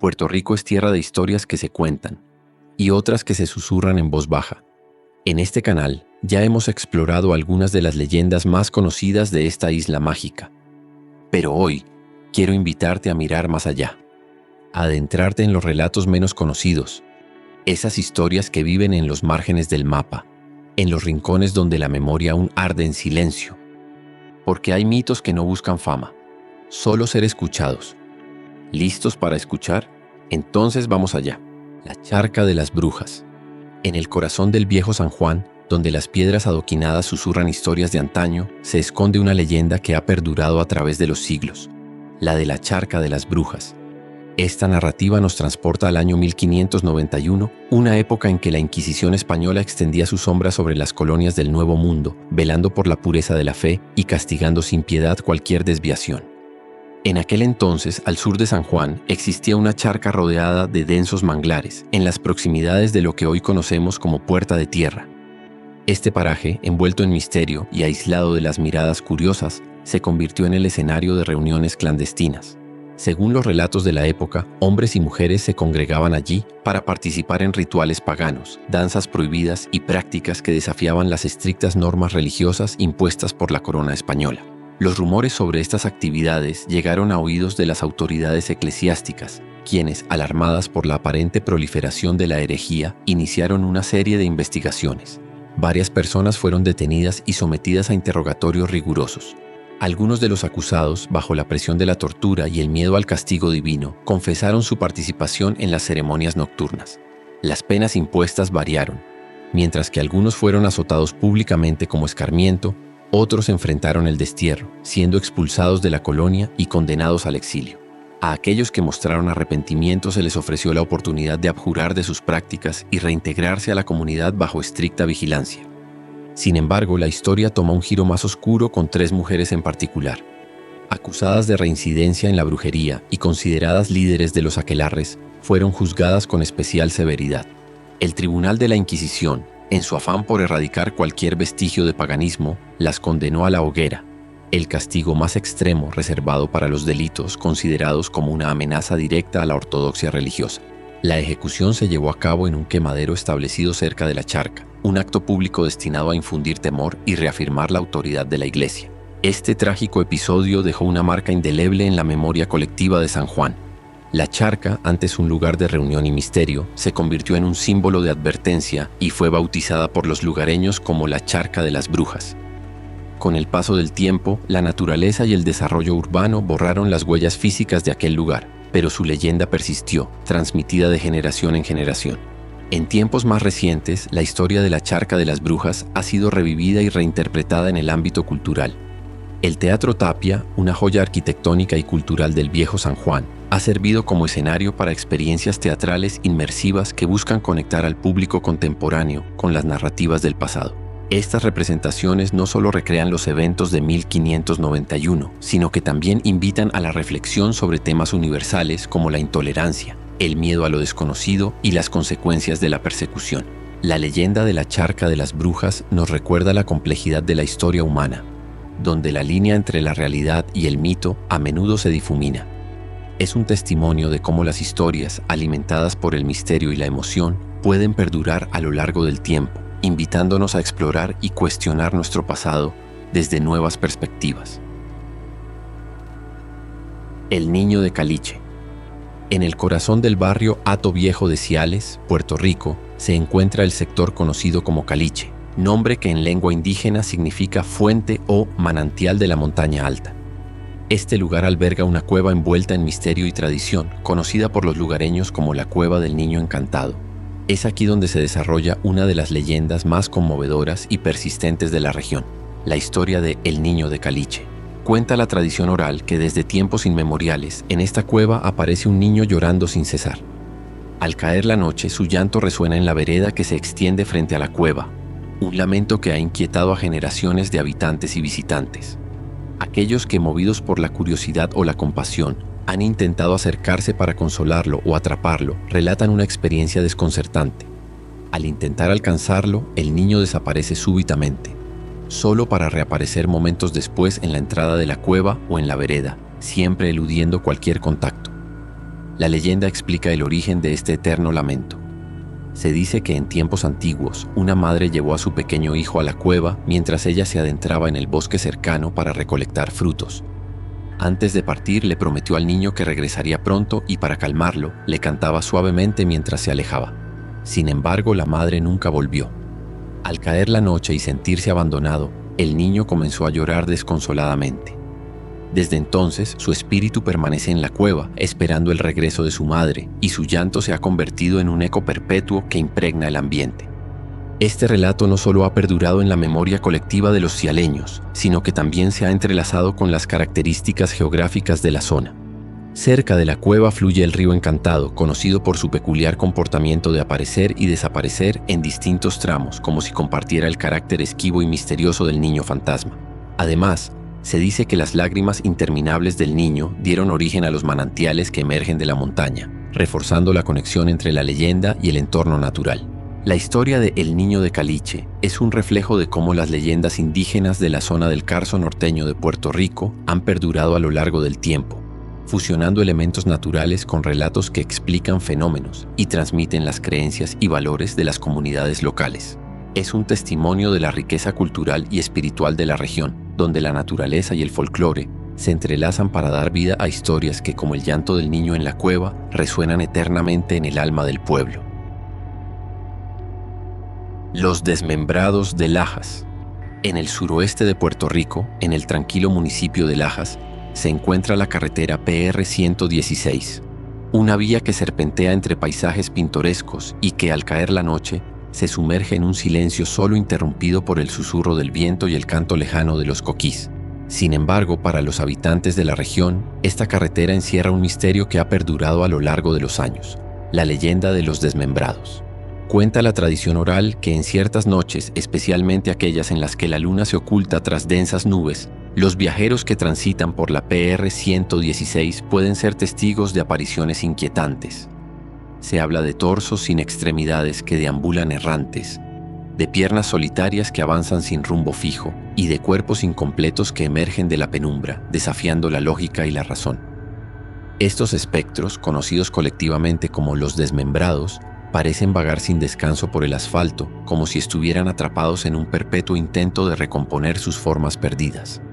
Puerto Rico es tierra de historias que se cuentan y otras que se susurran en voz baja. En este canal ya hemos explorado algunas de las leyendas más conocidas de esta isla mágica. Pero hoy quiero invitarte a mirar más allá, a adentrarte en los relatos menos conocidos, esas historias que viven en los márgenes del mapa, en los rincones donde la memoria aún arde en silencio. Porque hay mitos que no buscan fama, solo ser escuchados. ¿Listos para escuchar? Entonces vamos allá. La Charca de las Brujas. En el corazón del viejo San Juan, donde las piedras adoquinadas susurran historias de antaño, se esconde una leyenda que ha perdurado a través de los siglos, la de la Charca de las Brujas. Esta narrativa nos transporta al año 1591, una época en que la Inquisición española extendía su sombra sobre las colonias del Nuevo Mundo, velando por la pureza de la fe y castigando sin piedad cualquier desviación. En aquel entonces, al sur de San Juan, existía una charca rodeada de densos manglares, en las proximidades de lo que hoy conocemos como Puerta de Tierra. Este paraje, envuelto en misterio y aislado de las miradas curiosas, se convirtió en el escenario de reuniones clandestinas. Según los relatos de la época, hombres y mujeres se congregaban allí para participar en rituales paganos, danzas prohibidas y prácticas que desafiaban las estrictas normas religiosas impuestas por la corona española. Los rumores sobre estas actividades llegaron a oídos de las autoridades eclesiásticas, quienes, alarmadas por la aparente proliferación de la herejía, iniciaron una serie de investigaciones. Varias personas fueron detenidas y sometidas a interrogatorios rigurosos. Algunos de los acusados, bajo la presión de la tortura y el miedo al castigo divino, confesaron su participación en las ceremonias nocturnas. Las penas impuestas variaron. Mientras que algunos fueron azotados públicamente como escarmiento, otros enfrentaron el destierro, siendo expulsados de la colonia y condenados al exilio. A aquellos que mostraron arrepentimiento se les ofreció la oportunidad de abjurar de sus prácticas y reintegrarse a la comunidad bajo estricta vigilancia. Sin embargo, la historia toma un giro más oscuro con 3 mujeres en particular. Acusadas de reincidencia en la brujería y consideradas líderes de los aquelarres, fueron juzgadas con especial severidad. El Tribunal de la Inquisición, en su afán por erradicar cualquier vestigio de paganismo, las condenó a la hoguera, el castigo más extremo reservado para los delitos considerados como una amenaza directa a la ortodoxia religiosa. La ejecución se llevó a cabo en un quemadero establecido cerca de la charca, un acto público destinado a infundir temor y reafirmar la autoridad de la Iglesia. Este trágico episodio dejó una marca indeleble en la memoria colectiva de San Juan. La charca, antes un lugar de reunión y misterio, se convirtió en un símbolo de advertencia y fue bautizada por los lugareños como la Charca de las Brujas. Con el paso del tiempo, la naturaleza y el desarrollo urbano borraron las huellas físicas de aquel lugar, pero su leyenda persistió, transmitida de generación en generación. En tiempos más recientes, la historia de la Charca de las Brujas ha sido revivida y reinterpretada en el ámbito cultural. El Teatro Tapia, una joya arquitectónica y cultural del viejo San Juan, ha servido como escenario para experiencias teatrales inmersivas que buscan conectar al público contemporáneo con las narrativas del pasado. Estas representaciones no solo recrean los eventos de 1591, sino que también invitan a la reflexión sobre temas universales como la intolerancia, el miedo a lo desconocido y las consecuencias de la persecución. La leyenda de la Charca de las Brujas nos recuerda la complejidad de la historia humana, donde la línea entre la realidad y el mito a menudo se difumina. Es un testimonio de cómo las historias, alimentadas por el misterio y la emoción, pueden perdurar a lo largo del tiempo, invitándonos a explorar y cuestionar nuestro pasado desde nuevas perspectivas. El Niño de Caliche. En el corazón del barrio Hato Viejo de Ciales, Puerto Rico, se encuentra el sector conocido como Caliche, nombre que en lengua indígena significa fuente o manantial de la montaña alta. Este lugar alberga una cueva envuelta en misterio y tradición, conocida por los lugareños como la Cueva del Niño Encantado. Es aquí donde se desarrolla una de las leyendas más conmovedoras y persistentes de la región, la historia de El Niño de Caliche. Cuenta la tradición oral que desde tiempos inmemoriales en esta cueva aparece un niño llorando sin cesar. Al caer la noche, su llanto resuena en la vereda que se extiende frente a la cueva, un lamento que ha inquietado a generaciones de habitantes y visitantes. Aquellos que, movidos por la curiosidad o la compasión, han intentado acercarse para consolarlo o atraparlo, relatan una experiencia desconcertante. Al intentar alcanzarlo, el niño desaparece súbitamente, solo para reaparecer momentos después en la entrada de la cueva o en la vereda, siempre eludiendo cualquier contacto. La leyenda explica el origen de este eterno lamento. Se dice que en tiempos antiguos, una madre llevó a su pequeño hijo a la cueva mientras ella se adentraba en el bosque cercano para recolectar frutos. Antes de partir, le prometió al niño que regresaría pronto y para calmarlo, le cantaba suavemente mientras se alejaba. Sin embargo, la madre nunca volvió. Al caer la noche y sentirse abandonado, el niño comenzó a llorar desconsoladamente. Desde entonces, su espíritu permanece en la cueva, esperando el regreso de su madre, y su llanto se ha convertido en un eco perpetuo que impregna el ambiente. Este relato no solo ha perdurado en la memoria colectiva de los cialeños, sino que también se ha entrelazado con las características geográficas de la zona. Cerca de la cueva fluye el río Encantado, conocido por su peculiar comportamiento de aparecer y desaparecer en distintos tramos, como si compartiera el carácter esquivo y misterioso del niño fantasma. Además, se dice que las lágrimas interminables del niño dieron origen a los manantiales que emergen de la montaña, reforzando la conexión entre la leyenda y el entorno natural. La historia de El Niño de Caliche es un reflejo de cómo las leyendas indígenas de la zona del Carso norteño de Puerto Rico han perdurado a lo largo del tiempo, fusionando elementos naturales con relatos que explican fenómenos y transmiten las creencias y valores de las comunidades locales. Es un testimonio de la riqueza cultural y espiritual de la región, donde la naturaleza y el folclore se entrelazan para dar vida a historias que, como el llanto del niño en la cueva, resuenan eternamente en el alma del pueblo. Los Desmembrados de Lajas. En el suroeste de Puerto Rico, en el tranquilo municipio de Lajas, se encuentra la carretera PR 116, una vía que serpentea entre paisajes pintorescos y que, al caer la noche, se sumerge en un silencio solo interrumpido por el susurro del viento y el canto lejano de los coquís. Sin embargo, para los habitantes de la región, esta carretera encierra un misterio que ha perdurado a lo largo de los años: la leyenda de los desmembrados. Cuenta la tradición oral que en ciertas noches, especialmente aquellas en las que la luna se oculta tras densas nubes, los viajeros que transitan por la PR 116 pueden ser testigos de apariciones inquietantes. Se habla de torsos sin extremidades que deambulan errantes, de piernas solitarias que avanzan sin rumbo fijo y de cuerpos incompletos que emergen de la penumbra, desafiando la lógica y la razón. Estos espectros, conocidos colectivamente como los desmembrados, parecen vagar sin descanso por el asfalto, como si estuvieran atrapados en un perpetuo intento de recomponer sus formas perdidas.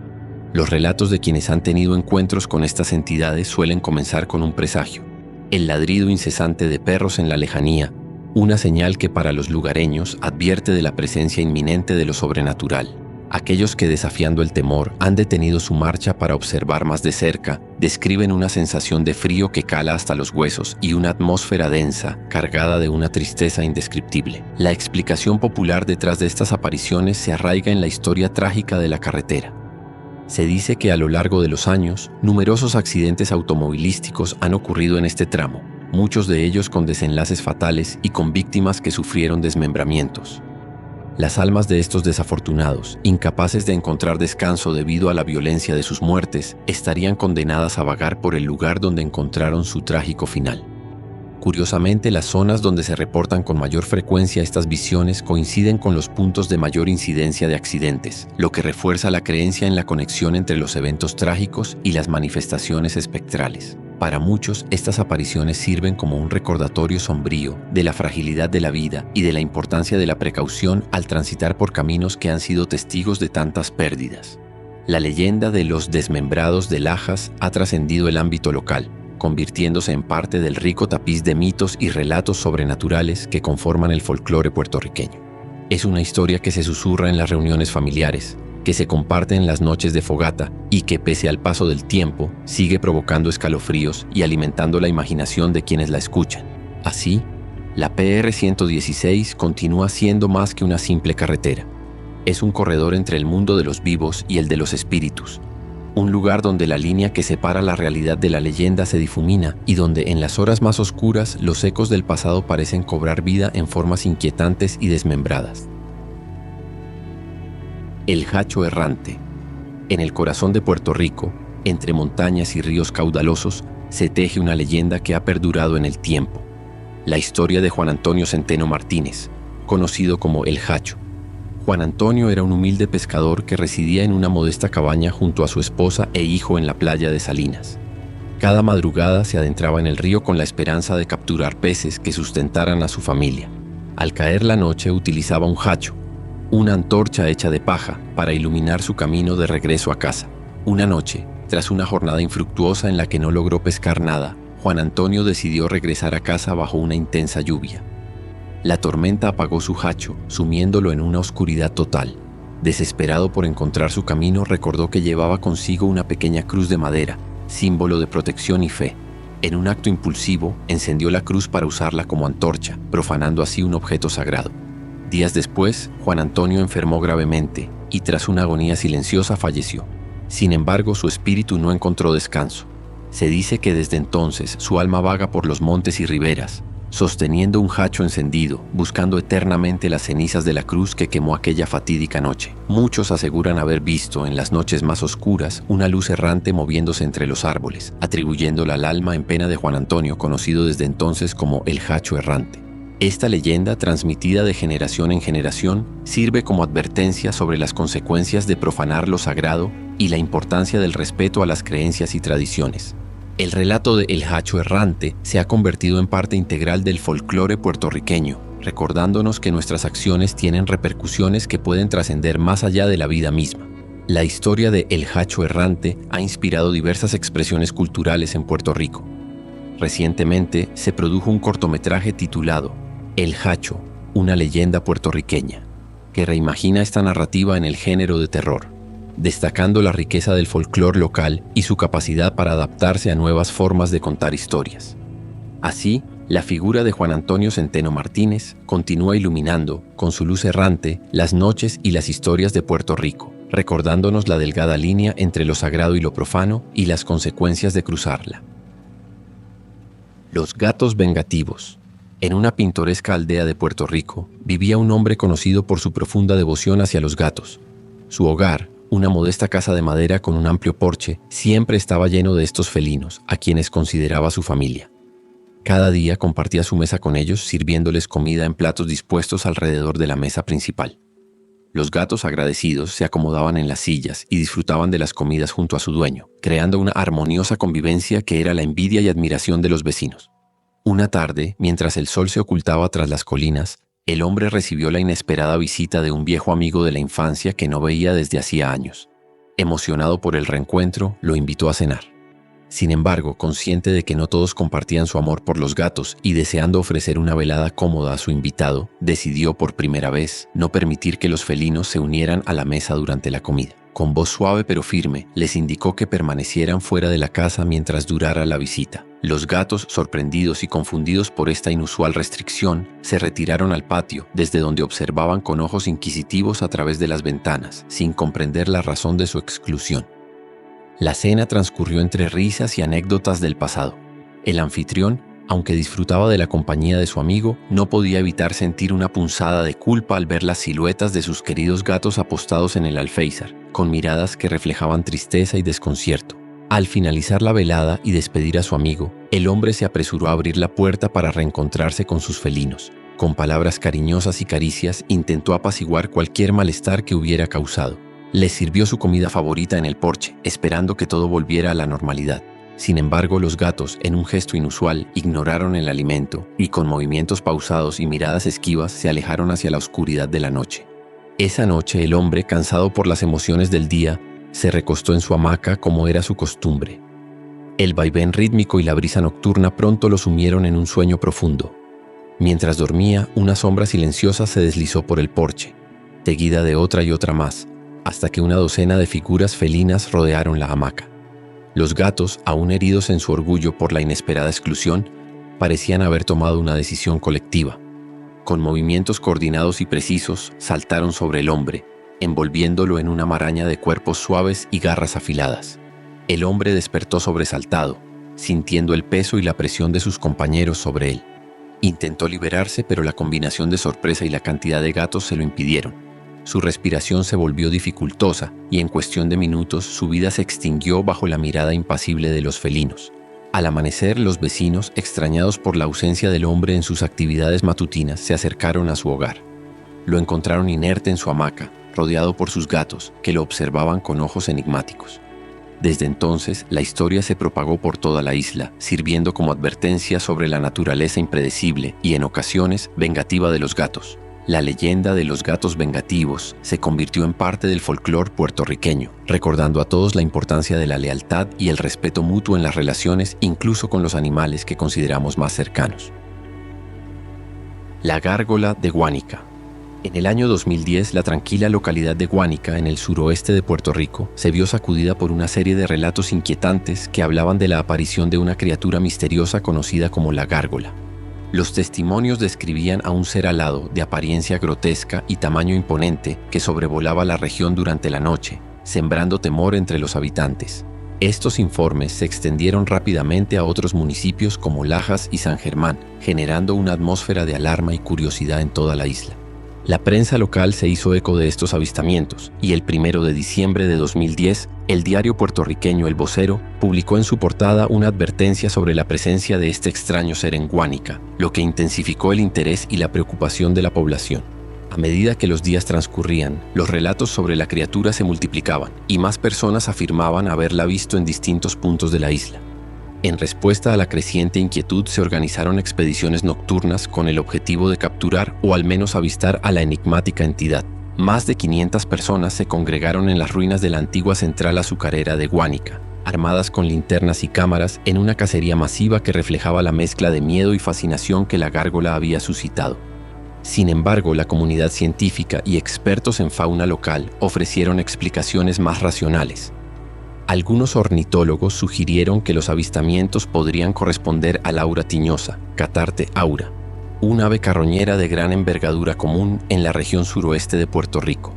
Los relatos de quienes han tenido encuentros con estas entidades suelen comenzar con un presagio: el ladrido incesante de perros en la lejanía, una señal que para los lugareños advierte de la presencia inminente de lo sobrenatural. Aquellos que, desafiando el temor, han detenido su marcha para observar más de cerca, describen una sensación de frío que cala hasta los huesos y una atmósfera densa, cargada de una tristeza indescriptible. La explicación popular detrás de estas apariciones se arraiga en la historia trágica de la carretera. Se dice que a lo largo de los años, numerosos accidentes automovilísticos han ocurrido en este tramo, muchos de ellos con desenlaces fatales y con víctimas que sufrieron desmembramientos. Las almas de estos desafortunados, incapaces de encontrar descanso debido a la violencia de sus muertes, estarían condenadas a vagar por el lugar donde encontraron su trágico final. Curiosamente, las zonas donde se reportan con mayor frecuencia estas visiones coinciden con los puntos de mayor incidencia de accidentes, lo que refuerza la creencia en la conexión entre los eventos trágicos y las manifestaciones espectrales. Para muchos, estas apariciones sirven como un recordatorio sombrío de la fragilidad de la vida y de la importancia de la precaución al transitar por caminos que han sido testigos de tantas pérdidas. La leyenda de los desmembrados de Lajas ha trascendido el ámbito local, convirtiéndose en parte del rico tapiz de mitos y relatos sobrenaturales que conforman el folclore puertorriqueño. Es una historia que se susurra en las reuniones familiares, que se comparte en las noches de fogata y que, pese al paso del tiempo, sigue provocando escalofríos y alimentando la imaginación de quienes la escuchan. Así, la PR 116 continúa siendo más que una simple carretera. Es un corredor entre el mundo de los vivos y el de los espíritus, un lugar donde la línea que separa la realidad de la leyenda se difumina y donde en las horas más oscuras los ecos del pasado parecen cobrar vida en formas inquietantes y desmembradas. El Hacho Errante. En el corazón de Puerto Rico, entre montañas y ríos caudalosos, se teje una leyenda que ha perdurado en el tiempo. La historia de Juan Antonio Centeno Martínez, conocido como El Hacho. Juan Antonio era un humilde pescador que residía en una modesta cabaña junto a su esposa e hijo en la playa de Salinas. Cada madrugada se adentraba en el río con la esperanza de capturar peces que sustentaran a su familia. Al caer la noche utilizaba un hacho, una antorcha hecha de paja, para iluminar su camino de regreso a casa. Una noche, tras una jornada infructuosa en la que no logró pescar nada, Juan Antonio decidió regresar a casa bajo una intensa lluvia. La tormenta apagó su hacho, sumiéndolo en una oscuridad total. Desesperado por encontrar su camino, recordó que llevaba consigo una pequeña cruz de madera, símbolo de protección y fe. En un acto impulsivo, encendió la cruz para usarla como antorcha, profanando así un objeto sagrado. Días después, Juan Antonio enfermó gravemente y tras una agonía silenciosa falleció. Sin embargo, su espíritu no encontró descanso. Se dice que desde entonces su alma vaga por los montes y riberas, sosteniendo un hacho encendido, buscando eternamente las cenizas de la cruz que quemó aquella fatídica noche. Muchos aseguran haber visto en las noches más oscuras una luz errante moviéndose entre los árboles, atribuyéndola al alma en pena de Juan Antonio, conocido desde entonces como el hacho errante. Esta leyenda, transmitida de generación en generación, sirve como advertencia sobre las consecuencias de profanar lo sagrado y la importancia del respeto a las creencias y tradiciones. El relato de El Hacho Errante se ha convertido en parte integral del folclore puertorriqueño, recordándonos que nuestras acciones tienen repercusiones que pueden trascender más allá de la vida misma. La historia de El Hacho Errante ha inspirado diversas expresiones culturales en Puerto Rico. Recientemente se produjo un cortometraje titulado El Hacho, una leyenda puertorriqueña, que reimagina esta narrativa en el género de terror, destacando la riqueza del folclore local y su capacidad para adaptarse a nuevas formas de contar historias. Así, la figura de Juan Antonio Centeno Martínez continúa iluminando, con su luz errante, las noches y las historias de Puerto Rico, recordándonos la delgada línea entre lo sagrado y lo profano y las consecuencias de cruzarla. Los gatos vengativos. En una pintoresca aldea de Puerto Rico, vivía un hombre conocido por su profunda devoción hacia los gatos. Su hogar, una modesta casa de madera con un amplio porche, siempre estaba lleno de estos felinos, a quienes consideraba su familia. Cada día compartía su mesa con ellos, sirviéndoles comida en platos dispuestos alrededor de la mesa principal. Los gatos, agradecidos, se acomodaban en las sillas y disfrutaban de las comidas junto a su dueño, creando una armoniosa convivencia que era la envidia y admiración de los vecinos. Una tarde, mientras el sol se ocultaba tras las colinas, el hombre recibió la inesperada visita de un viejo amigo de la infancia que no veía desde hacía años. Emocionado por el reencuentro, lo invitó a cenar. Sin embargo, consciente de que no todos compartían su amor por los gatos y deseando ofrecer una velada cómoda a su invitado, decidió por primera vez no permitir que los felinos se unieran a la mesa durante la comida. Con voz suave pero firme, les indicó que permanecieran fuera de la casa mientras durara la visita. Los gatos, sorprendidos y confundidos por esta inusual restricción, se retiraron al patio, desde donde observaban con ojos inquisitivos a través de las ventanas, sin comprender la razón de su exclusión. La cena transcurrió entre risas y anécdotas del pasado. El anfitrión, aunque disfrutaba de la compañía de su amigo, no podía evitar sentir una punzada de culpa al ver las siluetas de sus queridos gatos apostados en el alféizar, con miradas que reflejaban tristeza y desconcierto. Al finalizar la velada y despedir a su amigo, el hombre se apresuró a abrir la puerta para reencontrarse con sus felinos. Con palabras cariñosas y caricias intentó apaciguar cualquier malestar que hubiera causado. Les sirvió su comida favorita en el porche, esperando que todo volviera a la normalidad. Sin embargo, los gatos, en un gesto inusual, ignoraron el alimento y con movimientos pausados y miradas esquivas se alejaron hacia la oscuridad de la noche. Esa noche, el hombre, cansado por las emociones del día, se recostó en su hamaca como era su costumbre. El vaivén rítmico y la brisa nocturna pronto lo sumieron en un sueño profundo. Mientras dormía, una sombra silenciosa se deslizó por el porche, seguida de otra y otra más, hasta que una docena de figuras felinas rodearon la hamaca. Los gatos, aún heridos en su orgullo por la inesperada exclusión, parecían haber tomado una decisión colectiva. Con movimientos coordinados y precisos, saltaron sobre el hombre, envolviéndolo en una maraña de cuerpos suaves y garras afiladas. El hombre despertó sobresaltado, sintiendo el peso y la presión de sus compañeros sobre él. Intentó liberarse, pero la combinación de sorpresa y la cantidad de gatos se lo impidieron. Su respiración se volvió dificultosa y en cuestión de minutos su vida se extinguió bajo la mirada impasible de los felinos. Al amanecer, los vecinos, extrañados por la ausencia del hombre en sus actividades matutinas, se acercaron a su hogar. Lo encontraron inerte en su hamaca, rodeado por sus gatos, que lo observaban con ojos enigmáticos. Desde entonces, la historia se propagó por toda la isla, sirviendo como advertencia sobre la naturaleza impredecible y, en ocasiones, vengativa de los gatos. La leyenda de los gatos vengativos se convirtió en parte del folclore puertorriqueño, recordando a todos la importancia de la lealtad y el respeto mutuo en las relaciones, incluso con los animales que consideramos más cercanos. La gárgola de Guánica. En el año 2010, la tranquila localidad de Guánica, en el suroeste de Puerto Rico, se vio sacudida por una serie de relatos inquietantes que hablaban de la aparición de una criatura misteriosa conocida como la gárgola. Los testimonios describían a un ser alado de apariencia grotesca y tamaño imponente que sobrevolaba la región durante la noche, sembrando temor entre los habitantes. Estos informes se extendieron rápidamente a otros municipios como Lajas y San Germán, generando una atmósfera de alarma y curiosidad en toda la isla. La prensa local se hizo eco de estos avistamientos y el 1 de diciembre de 2010, el diario puertorriqueño El Vocero publicó en su portada una advertencia sobre la presencia de este extraño ser en Guánica, lo que intensificó el interés y la preocupación de la población. A medida que los días transcurrían, los relatos sobre la criatura se multiplicaban y más personas afirmaban haberla visto en distintos puntos de la isla. En respuesta a la creciente inquietud, se organizaron expediciones nocturnas con el objetivo de capturar o al menos avistar a la enigmática entidad. Más de 500 personas se congregaron en las ruinas de la antigua central azucarera de Guánica, armadas con linternas y cámaras en una cacería masiva que reflejaba la mezcla de miedo y fascinación que la gárgola había suscitado. Sin embargo, la comunidad científica y expertos en fauna local ofrecieron explicaciones más racionales. Algunos ornitólogos sugirieron que los avistamientos podrían corresponder al aura tiñosa, Catarte aura, un ave carroñera de gran envergadura común en la región suroeste de Puerto Rico.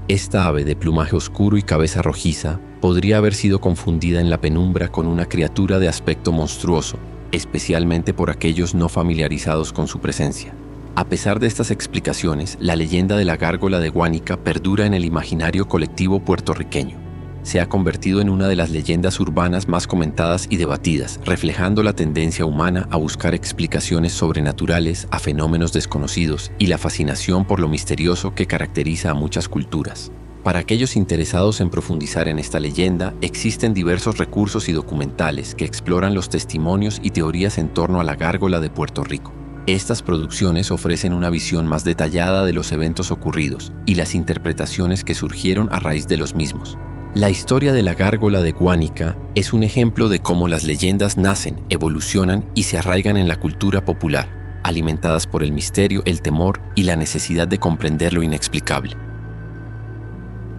Esta ave de plumaje oscuro y cabeza rojiza podría haber sido confundida en la penumbra con una criatura de aspecto monstruoso, especialmente por aquellos no familiarizados con su presencia. A pesar de estas explicaciones, la leyenda de la gárgola de Guánica perdura en el imaginario colectivo puertorriqueño. Se ha convertido en una de las leyendas urbanas más comentadas y debatidas, reflejando la tendencia humana a buscar explicaciones sobrenaturales a fenómenos desconocidos y la fascinación por lo misterioso que caracteriza a muchas culturas. Para aquellos interesados en profundizar en esta leyenda, existen diversos recursos y documentales que exploran los testimonios y teorías en torno a la gárgola de Puerto Rico. Estas producciones ofrecen una visión más detallada de los eventos ocurridos y las interpretaciones que surgieron a raíz de los mismos. La historia de la gárgola de Guánica es un ejemplo de cómo las leyendas nacen, evolucionan y se arraigan en la cultura popular, alimentadas por el misterio, el temor y la necesidad de comprender lo inexplicable.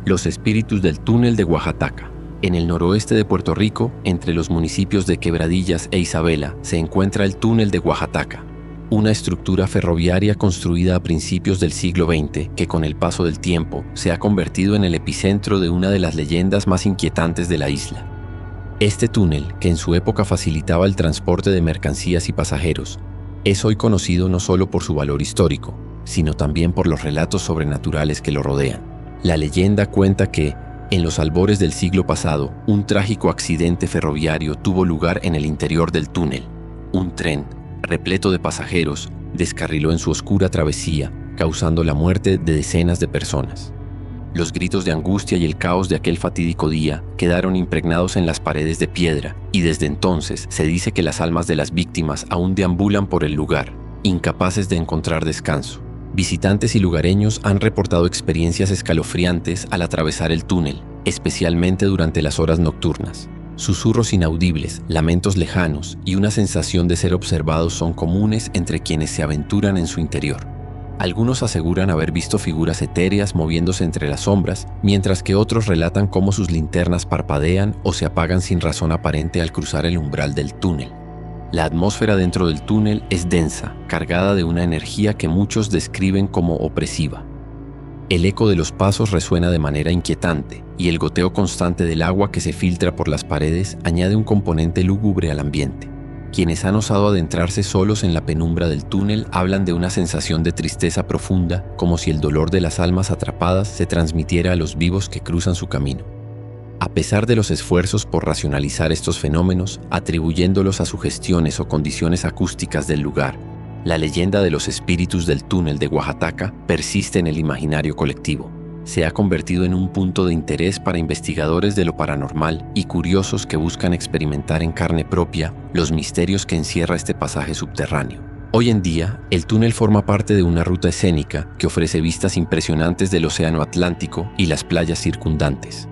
Los espíritus del túnel de Oaxaca. En el noroeste de Puerto Rico, entre los municipios de Quebradillas e Isabela, se encuentra el túnel de Oaxaca, una estructura ferroviaria construida a principios del siglo XX que con el paso del tiempo se ha convertido en el epicentro de una de las leyendas más inquietantes de la isla. Este túnel, que en su época facilitaba el transporte de mercancías y pasajeros, es hoy conocido no solo por su valor histórico, sino también por los relatos sobrenaturales que lo rodean. La leyenda cuenta que, en los albores del siglo pasado, un trágico accidente ferroviario tuvo lugar en el interior del túnel. Un tren, repleto de pasajeros, descarriló en su oscura travesía, causando la muerte de decenas de personas. Los gritos de angustia y el caos de aquel fatídico día quedaron impregnados en las paredes de piedra, y desde entonces se dice que las almas de las víctimas aún deambulan por el lugar, incapaces de encontrar descanso. Visitantes y lugareños han reportado experiencias escalofriantes al atravesar el túnel, especialmente durante las horas nocturnas. Susurros inaudibles, lamentos lejanos y una sensación de ser observados son comunes entre quienes se aventuran en su interior. Algunos aseguran haber visto figuras etéreas moviéndose entre las sombras, mientras que otros relatan cómo sus linternas parpadean o se apagan sin razón aparente al cruzar el umbral del túnel. La atmósfera dentro del túnel es densa, cargada de una energía que muchos describen como opresiva. El eco de los pasos resuena de manera inquietante y el goteo constante del agua que se filtra por las paredes añade un componente lúgubre al ambiente. Quienes han osado adentrarse solos en la penumbra del túnel hablan de una sensación de tristeza profunda, como si el dolor de las almas atrapadas se transmitiera a los vivos que cruzan su camino. A pesar de los esfuerzos por racionalizar estos fenómenos, atribuyéndolos a sugestiones o condiciones acústicas del lugar, la leyenda de los espíritus del túnel de Oaxaca persiste en el imaginario colectivo. se ha convertido en un punto de interés para investigadores de lo paranormal y curiosos que buscan experimentar en carne propia los misterios que encierra este pasaje subterráneo. Hoy en día, el túnel forma parte de una ruta escénica que ofrece vistas impresionantes del océano Atlántico y las playas circundantes.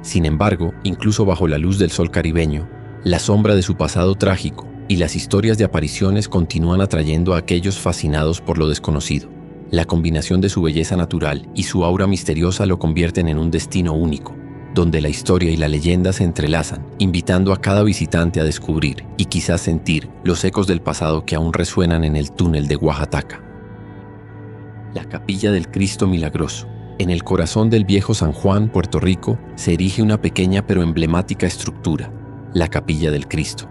Sin embargo, incluso bajo la luz del sol caribeño, la sombra de su pasado trágico y las historias de apariciones continúan atrayendo a aquellos fascinados por lo desconocido. La combinación de su belleza natural y su aura misteriosa lo convierten en un destino único, donde la historia y la leyenda se entrelazan, invitando a cada visitante a descubrir y quizás sentir los ecos del pasado que aún resuenan en el túnel de Oaxaca. La Capilla del Cristo Milagroso. En el corazón del viejo San Juan, Puerto Rico, se erige una pequeña pero emblemática estructura, la Capilla del Cristo.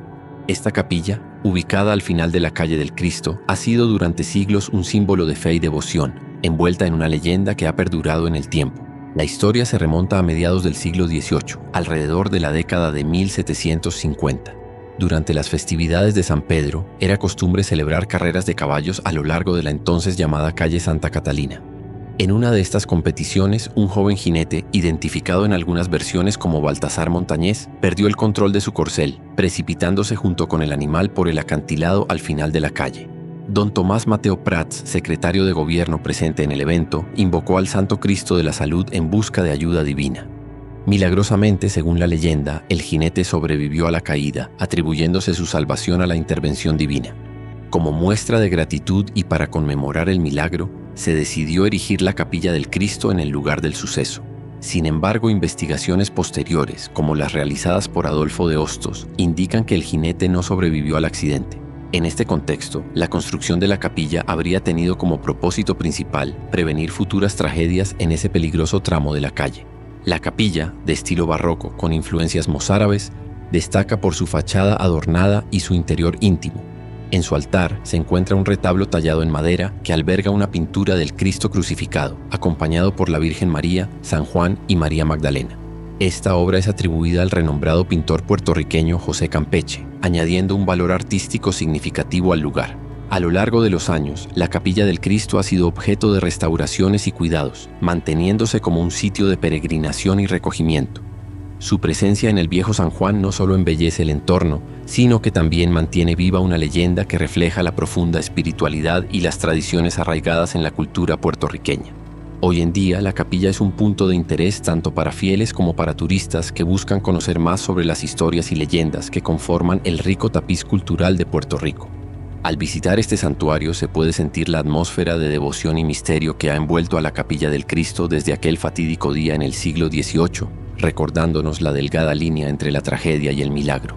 Esta capilla, ubicada al final de la calle del Cristo, ha sido durante siglos un símbolo de fe y devoción, envuelta en una leyenda que ha perdurado en el tiempo. La historia se remonta a mediados del siglo XVIII, alrededor de la década de 1750. Durante las festividades de San Pedro, era costumbre celebrar carreras de caballos a lo largo de la entonces llamada calle Santa Catalina. En una de estas competiciones, un joven jinete, identificado en algunas versiones como Baltasar Montañés, perdió el control de su corcel, precipitándose junto con el animal por el acantilado al final de la calle. Don Tomás Mateo Prats, secretario de gobierno presente en el evento, invocó al Santo Cristo de la Salud en busca de ayuda divina. Milagrosamente, según la leyenda, el jinete sobrevivió a la caída, atribuyéndose su salvación a la intervención divina. Como muestra de gratitud y para conmemorar el milagro, se decidió erigir la Capilla del Cristo en el lugar del suceso. Sin embargo, investigaciones posteriores, como las realizadas por Adolfo de Hostos, indican que el jinete no sobrevivió al accidente. En este contexto, la construcción de la capilla habría tenido como propósito principal prevenir futuras tragedias en ese peligroso tramo de la calle. La capilla, de estilo barroco con influencias mozárabes, destaca por su fachada adornada y su interior íntimo. En su altar se encuentra un retablo tallado en madera que alberga una pintura del Cristo crucificado, acompañado por la Virgen María, San Juan y María Magdalena. Esta obra es atribuida al renombrado pintor puertorriqueño José Campeche, añadiendo un valor artístico significativo al lugar. A lo largo de los años, la Capilla del Cristo ha sido objeto de restauraciones y cuidados, manteniéndose como un sitio de peregrinación y recogimiento. Su presencia en el viejo San Juan no solo embellece el entorno, sino que también mantiene viva una leyenda que refleja la profunda espiritualidad y las tradiciones arraigadas en la cultura puertorriqueña. Hoy en día, la capilla es un punto de interés tanto para fieles como para turistas que buscan conocer más sobre las historias y leyendas que conforman el rico tapiz cultural de Puerto Rico. Al visitar este santuario se puede sentir la atmósfera de devoción y misterio que ha envuelto a la Capilla del Cristo desde aquel fatídico día en el siglo XVIII, recordándonos la delgada línea entre la tragedia y el milagro.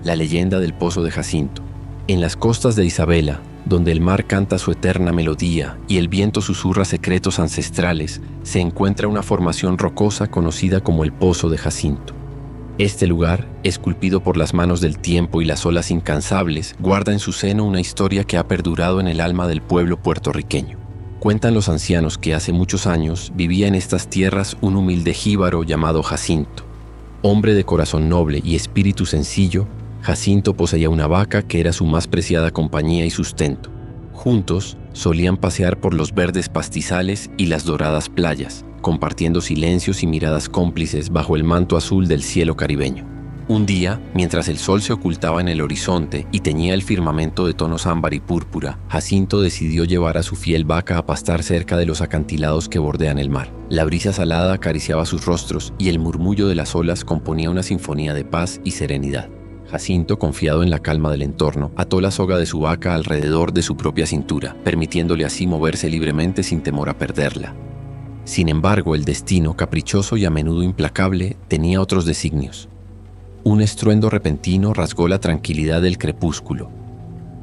La leyenda del Pozo de Jacinto. En las costas de Isabela, donde el mar canta su eterna melodía y el viento susurra secretos ancestrales, se encuentra una formación rocosa conocida como el Pozo de Jacinto. Este lugar, esculpido por las manos del tiempo y las olas incansables, guarda en su seno una historia que ha perdurado en el alma del pueblo puertorriqueño. Cuentan los ancianos que hace muchos años vivía en estas tierras un humilde jíbaro llamado Jacinto. Hombre de corazón noble y espíritu sencillo, Jacinto poseía una vaca que era su más preciada compañía y sustento. Juntos solían pasear por los verdes pastizales y las doradas playas, compartiendo silencios y miradas cómplices bajo el manto azul del cielo caribeño. Un día, mientras el sol se ocultaba en el horizonte y teñía el firmamento de tonos ámbar y púrpura, Jacinto decidió llevar a su fiel vaca a pastar cerca de los acantilados que bordean el mar. La brisa salada acariciaba sus rostros y el murmullo de las olas componía una sinfonía de paz y serenidad. Jacinto, confiado en la calma del entorno, ató la soga de su vaca alrededor de su propia cintura, permitiéndole así moverse libremente sin temor a perderla. Sin embargo, el destino, caprichoso y a menudo implacable, tenía otros designios. Un estruendo repentino rasgó la tranquilidad del crepúsculo.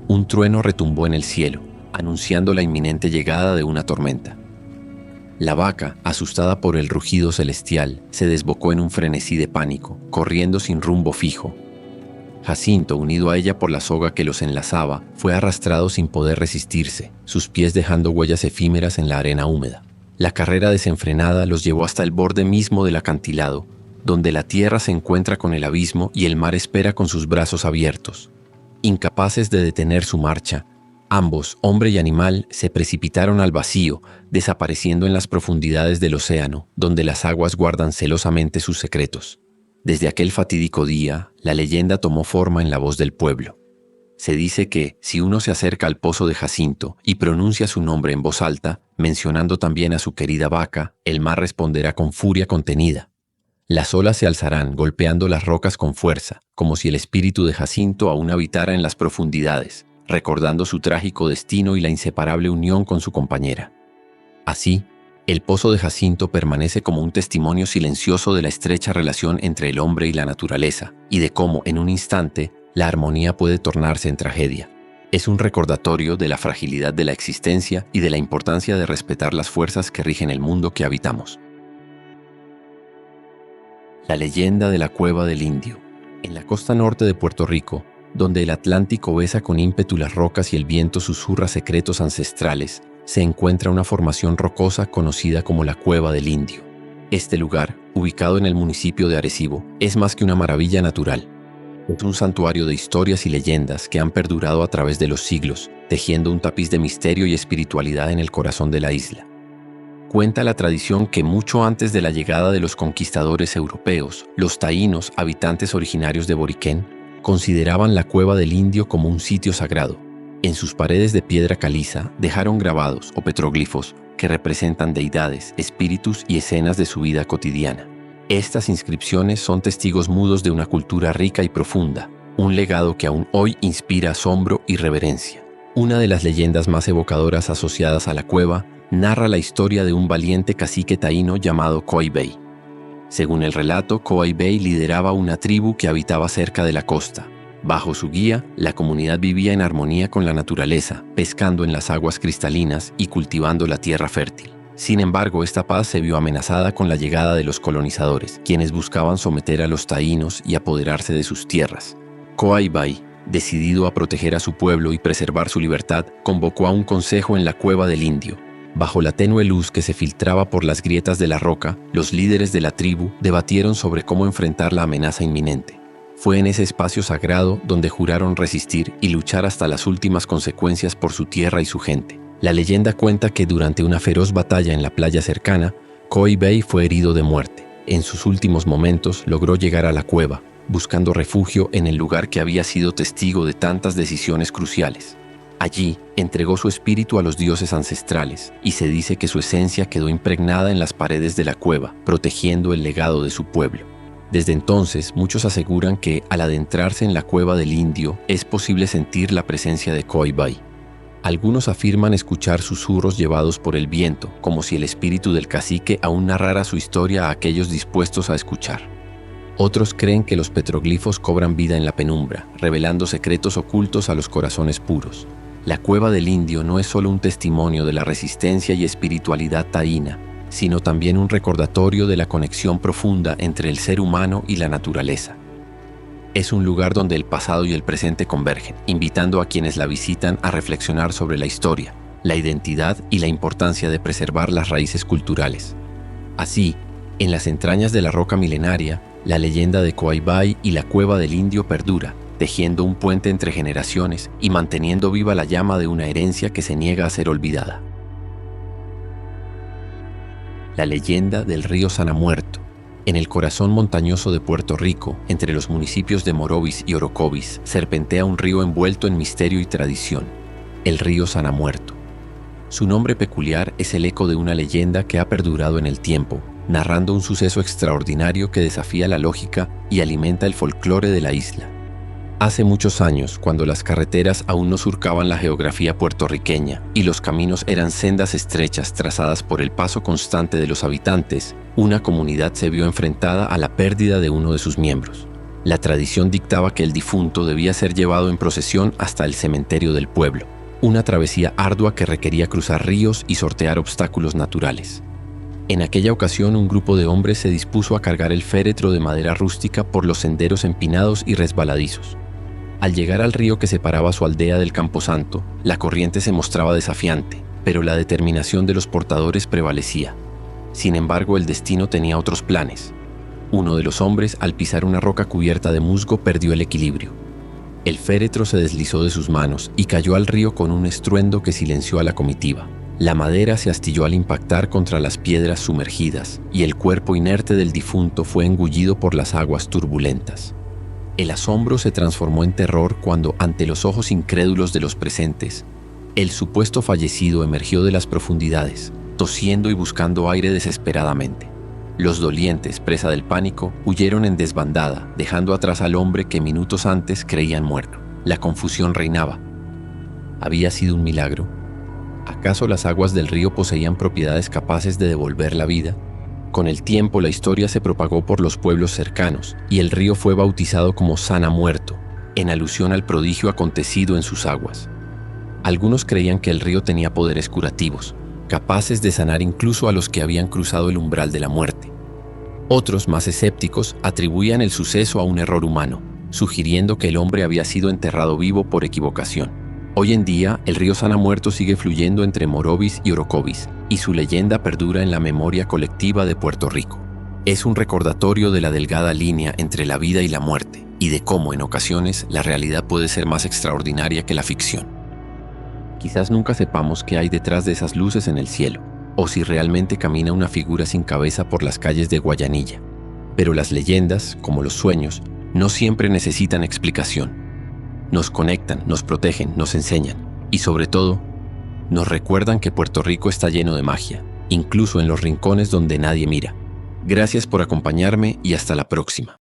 Un trueno retumbó en el cielo, anunciando la inminente llegada de una tormenta. La vaca, asustada por el rugido celestial, se desbocó en un frenesí de pánico, corriendo sin rumbo fijo. Jacinto, unido a ella por la soga que los enlazaba, fue arrastrado sin poder resistirse, sus pies dejando huellas efímeras en la arena húmeda. La carrera desenfrenada los llevó hasta el borde mismo del acantilado, donde la tierra se encuentra con el abismo y el mar espera con sus brazos abiertos. Incapaces de detener su marcha, Ambos, hombre y animal, se precipitaron al vacío, desapareciendo en las profundidades del océano, donde las aguas guardan celosamente sus secretos. Desde aquel fatídico día, la leyenda tomó forma en la voz del pueblo. Se dice que, si uno se acerca al pozo de Jacinto y pronuncia su nombre en voz alta, mencionando también a su querida vaca, el mar responderá con furia contenida. Las olas se alzarán, golpeando las rocas con fuerza, como si el espíritu de Jacinto aún habitara en las profundidades, recordando su trágico destino y la inseparable unión con su compañera. Así, el pozo de Jacinto permanece como un testimonio silencioso de la estrecha relación entre el hombre y la naturaleza, y de cómo, en un instante, la armonía puede tornarse en tragedia. Es un recordatorio de la fragilidad de la existencia y de la importancia de respetar las fuerzas que rigen el mundo que habitamos. La leyenda de la Cueva del Indio. En la costa norte de Puerto Rico, donde el Atlántico besa con ímpetu las rocas y el viento susurra secretos ancestrales, se encuentra una formación rocosa conocida como la Cueva del Indio. Este lugar, ubicado en el municipio de Arecibo, es más que una maravilla natural. Es un santuario de historias y leyendas que han perdurado a través de los siglos, tejiendo un tapiz de misterio y espiritualidad en el corazón de la isla. Cuenta la tradición que mucho antes de la llegada de los conquistadores europeos, los taínos, habitantes originarios de Boriquén, consideraban la Cueva del Indio como un sitio sagrado. En sus paredes de piedra caliza dejaron grabados o petroglifos que representan deidades, espíritus y escenas de su vida cotidiana. Estas inscripciones son testigos mudos de una cultura rica y profunda, un legado que aún hoy inspira asombro y reverencia. Una de las leyendas más evocadoras asociadas a la cueva narra la historia de un valiente cacique taíno llamado Coy Bey. Según el relato, Coy Bey lideraba una tribu que habitaba cerca de la costa. Bajo su guía, la comunidad vivía en armonía con la naturaleza, pescando en las aguas cristalinas y cultivando la tierra fértil. Sin embargo, esta paz se vio amenazada con la llegada de los colonizadores, quienes buscaban someter a los taínos y apoderarse de sus tierras. Coy Bey, decidido a proteger a su pueblo y preservar su libertad, convocó a un consejo en la Cueva del Indio. Bajo la tenue luz que se filtraba por las grietas de la roca, los líderes de la tribu debatieron sobre cómo enfrentar la amenaza inminente. Fue en ese espacio sagrado donde juraron resistir y luchar hasta las últimas consecuencias por su tierra y su gente. La leyenda cuenta que durante una feroz batalla en la playa cercana, Coy Bey fue herido de muerte. En sus últimos momentos logró llegar a la cueva, buscando refugio en el lugar que había sido testigo de tantas decisiones cruciales. Allí entregó su espíritu a los dioses ancestrales y se dice que su esencia quedó impregnada en las paredes de la cueva, protegiendo el legado de su pueblo. Desde entonces, muchos aseguran que al adentrarse en la Cueva del Indio es posible sentir la presencia de Coy Bey. Algunos afirman escuchar susurros llevados por el viento, como si el espíritu del cacique aún narrara su historia a aquellos dispuestos a escuchar. Otros creen que los petroglifos cobran vida en la penumbra, revelando secretos ocultos a los corazones puros. La Cueva del Indio no es solo un testimonio de la resistencia y espiritualidad taína, sino también un recordatorio de la conexión profunda entre el ser humano y la naturaleza. Es un lugar donde el pasado y el presente convergen, invitando a quienes la visitan a reflexionar sobre la historia, la identidad y la importancia de preservar las raíces culturales. Así, en las entrañas de la roca milenaria, la leyenda de Coy Bey y la Cueva del Indio perdura, tejiendo un puente entre generaciones y manteniendo viva la llama de una herencia que se niega a ser olvidada. La leyenda del río Sanamuerto. En el corazón montañoso de Puerto Rico, entre los municipios de Morovis y Orocovis, serpentea un río envuelto en misterio y tradición, el río Sanamuerto. Su nombre peculiar es el eco de una leyenda que ha perdurado en el tiempo, narrando un suceso extraordinario que desafía la lógica y alimenta el folclore de la isla. Hace muchos años, cuando las carreteras aún no surcaban la geografía puertorriqueña y los caminos eran sendas estrechas trazadas por el paso constante de los habitantes, una comunidad se vio enfrentada a la pérdida de uno de sus miembros. La tradición dictaba que el difunto debía ser llevado en procesión hasta el cementerio del pueblo, una travesía ardua que requería cruzar ríos y sortear obstáculos naturales. En aquella ocasión, un grupo de hombres se dispuso a cargar el féretro de madera rústica por los senderos empinados y resbaladizos. Al llegar al río que separaba su aldea del Camposanto, la corriente se mostraba desafiante, pero la determinación de los portadores prevalecía. Sin embargo, el destino tenía otros planes. Uno de los hombres, al pisar una roca cubierta de musgo, perdió el equilibrio. El féretro se deslizó de sus manos y cayó al río con un estruendo que silenció a la comitiva. La madera se astilló al impactar contra las piedras sumergidas y el cuerpo inerte del difunto fue engullido por las aguas turbulentas. El asombro se transformó en terror cuando, ante los ojos incrédulos de los presentes, el supuesto fallecido emergió de las profundidades, tosiendo y buscando aire desesperadamente. Los dolientes, presa del pánico, huyeron en desbandada, dejando atrás al hombre que minutos antes creían muerto. La confusión reinaba. ¿Había sido un milagro? ¿Acaso las aguas del río poseían propiedades capaces de devolver la vida? Con el tiempo la historia se propagó por los pueblos cercanos y el río fue bautizado como Sana Muerto, en alusión al prodigio acontecido en sus aguas. Algunos creían que el río tenía poderes curativos, capaces de sanar incluso a los que habían cruzado el umbral de la muerte. Otros, más escépticos, atribuían el suceso a un error humano, sugiriendo que el hombre había sido enterrado vivo por equivocación. Hoy en día, el río Sana Muerto sigue fluyendo entre Morovis y Orocovis, y su leyenda perdura en la memoria colectiva de Puerto Rico. Es un recordatorio de la delgada línea entre la vida y la muerte, y de cómo, en ocasiones, la realidad puede ser más extraordinaria que la ficción. Quizás nunca sepamos qué hay detrás de esas luces en el cielo, o si realmente camina una figura sin cabeza por las calles de Guayanilla. Pero las leyendas, como los sueños, no siempre necesitan explicación. Nos conectan, nos protegen, nos enseñan y, sobre todo, nos recuerdan que Puerto Rico está lleno de magia, incluso en los rincones donde nadie mira. Gracias por acompañarme y hasta la próxima.